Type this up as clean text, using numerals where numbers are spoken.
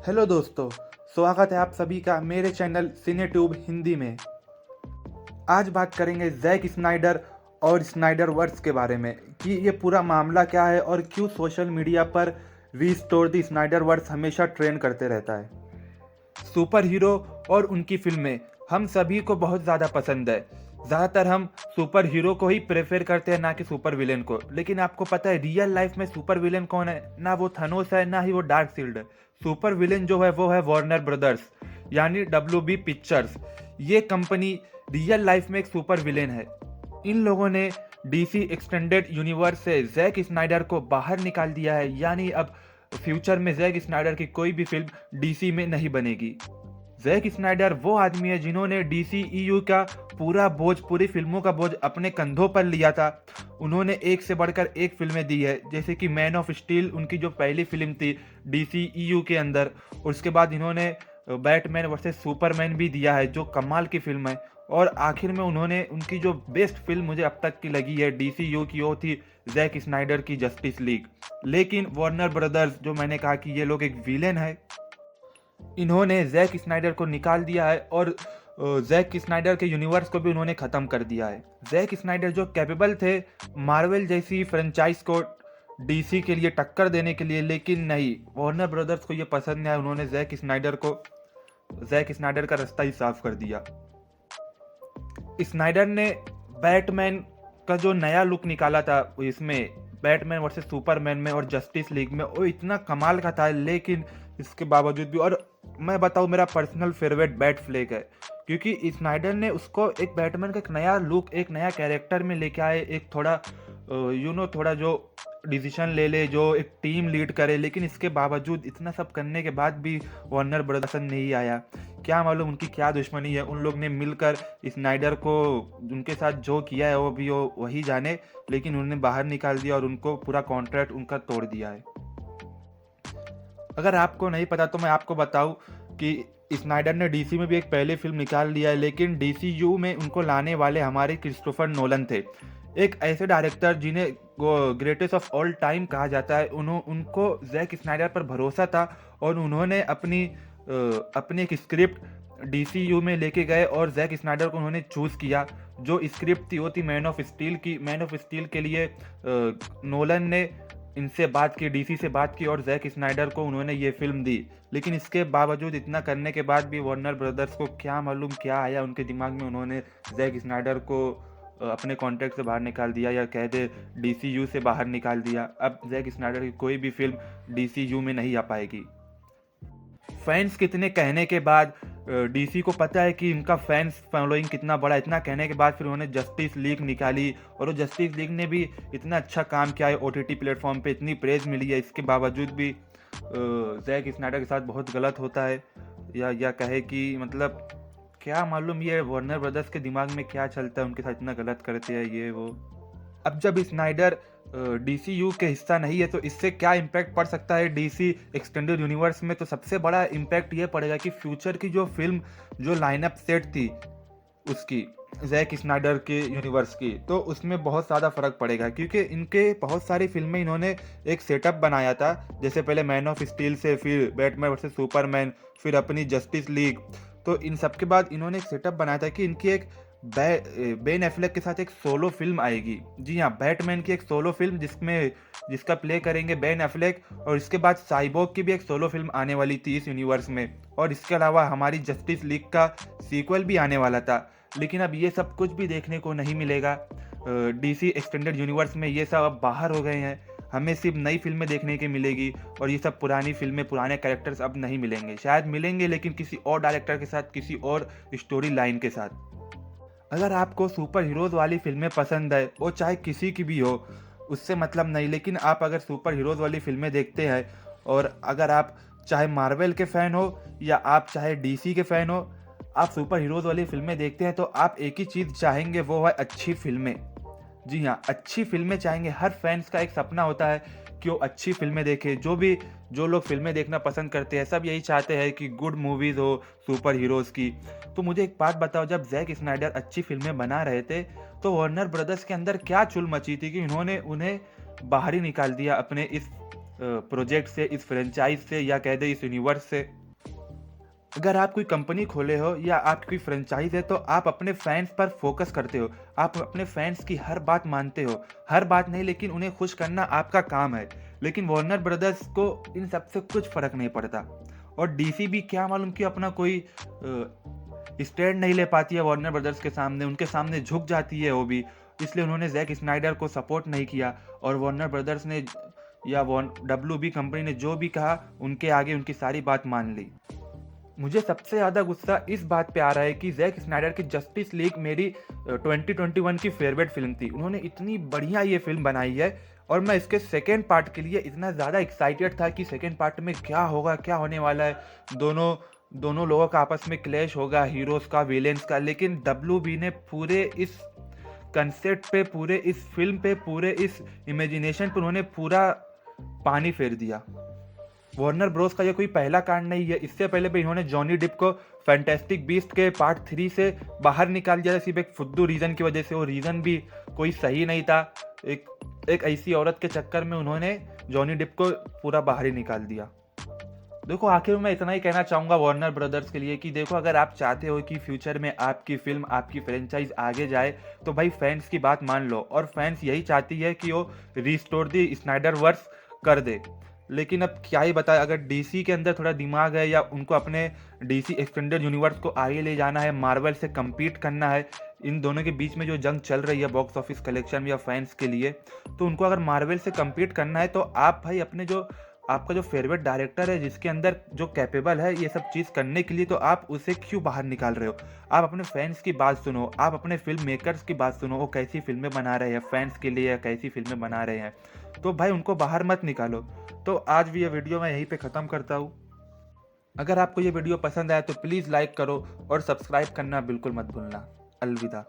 Hello दोस्तों, स्वागत है आप सभी का मेरे चैनल सिनेट्यूब हिंदी में। आज बात करेंगे जैक स्नाइडर और स्नाइडर वर्स के बारे में कि ये पूरा मामला क्या है और क्यों सोशल मीडिया पर रीस्टोर द स्नाइडर वर्स हमेशा ट्रेंड करते रहता है। सुपर हीरो और उनकी फिल्में हम सभी को बहुत ज़्यादा पसंद है। ज़्यादातर हम सुपर हीरो को ही प्रेफर करते हैं, ना कि सुपर विलेन को। लेकिन आपको पता है रियल लाइफ में सुपर विलेन कौन है? ना वो थनोस है, ना ही वो डार्क शील्ड है। सुपर विलेन जो है वो है वार्नर ब्रदर्स, यानी WB पिक्चर्स। ये कंपनी रियल लाइफ में एक सुपर विलेन है। इन लोगों ने DC एक्सटेंडेड यूनिवर्स से जैक स्नाइडर को बाहर निकाल दिया है, यानी अब फ्यूचर में जैक स्नाइडर की कोई भी फिल्म DC में नहीं बनेगी। जैक स्नाइडर वो आदमी है जिन्होंने DCEU का पूरा बोझ, पूरी फिल्मों का बोझ अपने कंधों पर लिया था। उन्होंने एक से बढ़कर एक फिल्में दी है, जैसे कि मैन ऑफ स्टील उनकी जो पहली फिल्म थी DCEU के अंदर। और उसके बाद इन्होंने बैटमैन वर्सेस सुपरमैन भी दिया है, जो कमाल की फिल्म है। और आखिर में उन्होंने उनकी जो बेस्ट फिल्म मुझे अब तक की लगी है DCU की, वो थी जैक स्नाइडर की जस्टिस लीग। लेकिन वार्नर ब्रदर्स, जो मैंने कहा कि ये लोग एक विलेन है, इन्होंने जैक स्नाइडर को निकाल दिया है और जैक स्नाइडर के यूनिवर्स को भी उन्होंने ख़त्म कर दिया है। जैक स्नाइडर जो कैपेबल थे मार्वल जैसी फ्रेंचाइज को DC के लिए टक्कर देने के लिए, लेकिन नहीं, वार्नर ब्रदर्स को ये पसंद नहीं आया। उन्होंने जैक स्नाइडर का रास्ता ही साफ कर दिया। स्नाइडर ने बैटमैन का जो नया लुक निकाला था इसमें बैटमैन वर्सेस सुपरमैन में और जस्टिस लीग में, वो इतना कमाल का था। लेकिन इसके बावजूद भी, और मैं बताऊँ, मेरा पर्सनल फेवरेट बैट फ्लेक है, क्योंकि स्नाइडर ने उसको एक बैटमैन का एक नया लुक, एक नया कैरेक्टर में लेके आए, एक थोड़ा थोड़ा जो डिसीजन ले जो एक टीम लीड करे। लेकिन इसके बावजूद, इतना सब करने के बाद भी वार्नर ब्रदर्स नहीं आया। क्या मालूम उनकी क्या दुश्मनी है। उन लोग ने मिलकर स्नाइडर को, उनके साथ जो किया है वो वही जाने, लेकिन उन्होंने बाहर निकाल दिया और उनको पूरा कॉन्ट्रैक्ट उनका तोड़ दिया है। अगर आपको नहीं पता तो मैं आपको बताऊं कि स्नाइडर ने DC में भी एक पहले फिल्म निकाल लिया है, लेकिन DCU में उनको लाने वाले हमारे क्रिस्टोफर नोलन थे, एक ऐसे डायरेक्टर जिन्हें ग्रेटेस्ट ऑफ ऑल टाइम कहा जाता है। उनको जैक स्नाइडर पर भरोसा था और उन्होंने अपनी एक स्क्रिप्ट DCU में लेके गए और जैक स्नाइडर को उन्होंने चूज़ किया। जो स्क्रिप्ट थी वो थी मैन ऑफ स्टील की। मैन ऑफ स्टील के लिए नोलन ने इनसे बात की, DC से बात की और जैक स्नाइडर को उन्होंने ये फिल्म दी। लेकिन इसके बावजूद, इतना करने के बाद भी वार्नर ब्रदर्स को क्या मालूम क्या आया उनके दिमाग में, उन्होंने जैक स्नाइडर को अपने कॉन्ट्रैक्ट से बाहर निकाल दिया, या कह दे DCU से बाहर निकाल दिया। अब जैक स्नाइडर की कोई भी फिल्म DCU में नहीं आ पाएगी। फैंस कितने कहने के बाद, DC को पता है कि इनका फैंस फॉलोइंग कितना बड़ा, इतना कहने के बाद फिर उन्होंने जस्टिस लीग निकाली और वो जस्टिस लीग ने भी इतना अच्छा काम किया है। OTT प्लेटफॉर्म पे इतनी प्रेज मिली है, इसके बावजूद भी जैक स्नाइडर के साथ बहुत गलत होता है, या कहे कि मतलब क्या मालूम ये वार्नर ब्रदर्स के दिमाग में क्या चलता है, उनके साथ इतना गलत करते हैं ये वो। अब जब स्नाइडर DCU के हिस्सा नहीं है तो इससे क्या इम्पैक्ट पड़ सकता है DC एक्सटेंडेड यूनिवर्स में? तो सबसे बड़ा इम्पैक्ट ये पड़ेगा कि फ्यूचर की जो फिल्म, जो लाइनअप सेट थी उसकी, जैक स्नाइडर के यूनिवर्स की, तो उसमें बहुत ज़्यादा फर्क पड़ेगा, क्योंकि इनके बहुत सारी फिल्में इन्होंने एक सेटअप बनाया था। जैसे पहले मैन ऑफ स्टील से, फिर बैटमैन वर्सेस सुपरमैन, फिर अपनी जस्टिस लीग। तो इन सब के बाद इन्होंने एक सेटअप बनाया था कि इनकी एक बेन एफ्लेक के साथ एक सोलो फिल्म आएगी। जी हाँ, बैटमैन की एक सोलो फिल्म जिसका प्ले करेंगे बेन एफ्लेक, और इसके बाद साइबोर्ग की भी एक सोलो फिल्म आने वाली थी इस यूनिवर्स में। और इसके अलावा हमारी जस्टिस लीग का सीक्वल भी आने वाला था। लेकिन अब ये सब कुछ भी देखने को नहीं मिलेगा। DC एक्सटेंडेड यूनिवर्स में ये सब अब बाहर हो गए हैं। हमें सिर्फ नई फिल्में देखने की मिलेगी और ये सब पुरानी फिल्में, पुराने कैरेक्टर्स अब नहीं मिलेंगे। शायद मिलेंगे, लेकिन किसी और डायरेक्टर के साथ, किसी और स्टोरी लाइन के साथ। अगर आपको सुपर हीरोज़ वाली फिल्में पसंद है, वो चाहे किसी की भी हो, उससे मतलब नहीं, लेकिन आप अगर सुपर हीरोज़ वाली फिल्में देखते हैं, और अगर आप चाहे मार्वल के फ़ैन हो या आप चाहे DC के फ़ैन हो, आप सुपर हीरोज़ वाली फिल्में देखते हैं, तो आप एक ही चीज़ चाहेंगे, वो है अच्छी फिल्में। जी हाँ, अच्छी फिल्में चाहेंगे। हर फैंस का एक सपना होता है कि वो अच्छी फिल्में देखे। जो लोग फिल्में देखना पसंद करते हैं, सब यही चाहते हैं कि गुड मूवीज़ हो सुपर हीरोज़ की। तो मुझे एक बात बताओ, जब जैक स्नाइडर अच्छी फिल्में बना रहे थे, तो वार्नर ब्रदर्स के अंदर क्या चुल मची थी कि उन्होंने उन्हें बाहर ही निकाल दिया अपने इस प्रोजेक्ट से, इस फ्रेंचाइज से, या कह दे इस यूनिवर्स से। अगर आप कोई कंपनी खोले हो या आपकी कोई फ्रेंचाइज है तो आप अपने फैंस पर फोकस करते हो, आप अपने फैंस की हर बात मानते हो, हर बात नहीं लेकिन उन्हें खुश करना आपका काम है। लेकिन वार्नर ब्रदर्स को इन सब से कुछ फर्क नहीं पड़ता, और डीसी भी क्या मालूम कि अपना कोई स्टैंड नहीं ले पाती है वार्नर ब्रदर्स के सामने, उनके सामने झुक जाती है वो भी। इसलिए उन्होंने जैक स्नाइडर को सपोर्ट नहीं किया, और वार्नर ब्रदर्स ने या WB कंपनी ने जो भी कहा उनके आगे उनकी सारी बात मान ली। मुझे सबसे ज़्यादा गुस्सा इस बात पे आ रहा है कि जैक स्नाइडर की जस्टिस लीग मेरी 2021 की फेवरेट फिल्म थी। उन्होंने इतनी बढ़िया ये फिल्म बनाई है, और मैं इसके सेकेंड पार्ट के लिए इतना ज़्यादा एक्साइटेड था कि सेकेंड पार्ट में क्या होगा, क्या होने वाला है। दोनों दोनों लोगों का आपस में क्लैश होगा, हीरोज़ का, विलेंस का। लेकिन WB ने पूरे इस कंसेप्ट पे, पूरे इस फिल्म पे, पूरे इस इमेजिनेशन पे उन्होंने पूरा पानी फेर दिया। वार्नर ब्रोस का ये कोई पहला कांड नहीं है। इससे पहले भी इन्होंने जॉनी डिप को फैंटास्टिक बीस्ट के पार्ट 3 से बाहर निकाल दिया था, सिर्फ एक फुद्दू रीज़न की वजह से। वो रीज़न भी कोई सही नहीं था। एक ऐसी औरत के चक्कर में उन्होंने जॉनी डिप को पूरा बाहर ही निकाल दिया। देखो, आखिर में मैं इतना ही कहना चाहूँगा वार्नर ब्रदर्स के लिए कि देखो, अगर आप चाहते हो कि फ्यूचर में आपकी फिल्म, आपकी फ्रेंचाइज आगे जाए, तो भाई फैंस की बात मान लो। और फैंस यही चाहती है कि वो रिस्टोर दी स्नाइडर वर्स कर दे। लेकिन अब क्या ही बताए, अगर डीसी के अंदर थोड़ा दिमाग है, या उनको अपने डीसी एक्सटेंडेड यूनिवर्स को आगे ले जाना है, मार्वल से कम्पीट करना है, इन दोनों के बीच में जो जंग चल रही है बॉक्स ऑफिस कलेक्शन या फैंस के लिए, तो उनको अगर मार्वल से कम्पीट करना है, तो आप भाई अपने जो आपका जो फेवरेट डायरेक्टर है, जिसके अंदर जो कैपेबल है ये सब चीज़ करने के लिए, तो आप उसे क्यों बाहर निकाल रहे हो? आप अपने फैंस की बात सुनो, आप अपने फिल्म मेकर्स की बात सुनो, वो कैसी फिल्में बना रहे हैं फैंस के लिए, या कैसी फिल्में बना रहे हैं। तो भाई उनको बाहर मत निकालो। तो आज भी ये वीडियो मैं यहीं पे ख़त्म करता हूँ। अगर आपको ये वीडियो पसंद आया तो प्लीज़ लाइक करो, और सब्सक्राइब करना बिल्कुल मत भूलना। अलविदा।